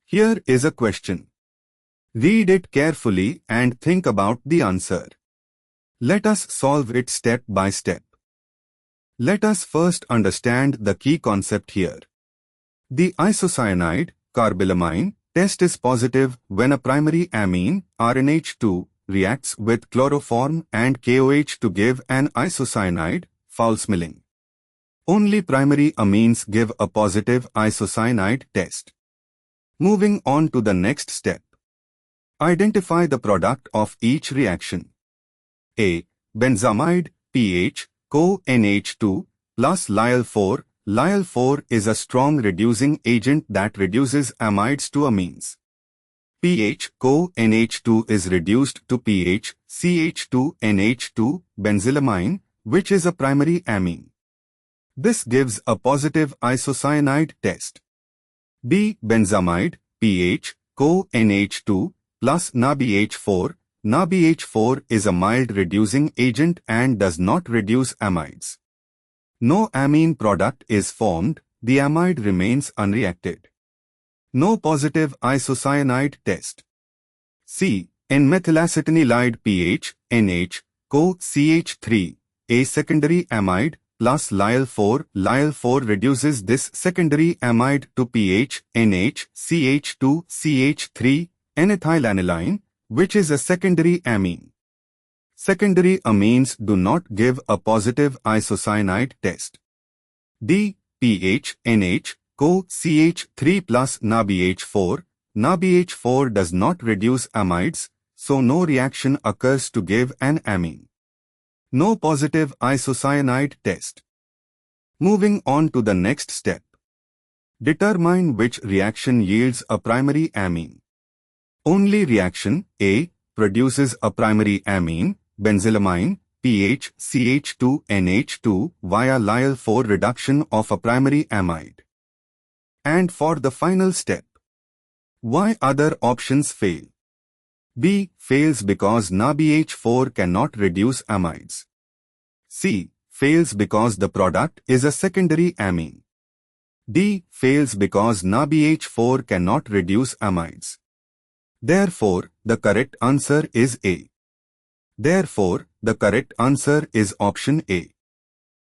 Here is a question. Read it carefully and think about the answer. Let us solve it step by step. Let us first understand the key concept here. The isocyanide, carbylamine, test is positive when a primary amine, RNH2, reacts with chloroform and KOH to give an isocyanide, foul-smelling. Only primary amines give a positive isocyanide test. Moving on to the next step. Identify the product of each reaction. A. Benzamide, pH, CONH2, plus Lyl4. Lyl4 is a strong reducing agent that reduces amides to amines. pH, CONH2 is reduced to pH, CH2NH2, benzylamine, which is a primary amine. This gives a positive isocyanide test. B. Benzamide, pH, CONH2, plus NaBH4. NaBH4 is a mild reducing agent and does not reduce amides. No amine product is formed, the amide remains unreacted. No positive isocyanide test. C. N-methylacetanilide pH, NH, CH3, a secondary amide, plus Lyl4. Lyl4 reduces this secondary amide to pH, NH, CH2, CH3, N-ethylaniline, which is a secondary amine. Secondary amines do not give a positive isocyanide test. D. pH, NH, CH3 plus NaBH4. NaBH4 does not reduce amides, so no reaction occurs to give an amine. No positive isocyanide test. Moving on to the next step. Determine which reaction yields a primary amine. Only reaction A produces a primary amine, benzylamine, pH, CH2NH2 via Lyl4 reduction of a primary amide. And for the final step. Why other options fail? B. Fails because NaBH4 cannot reduce amides. C. Fails because the product is a secondary amine. D. Fails because NaBH4 cannot reduce amides. Therefore, the correct answer is A. Therefore, the correct answer is option A.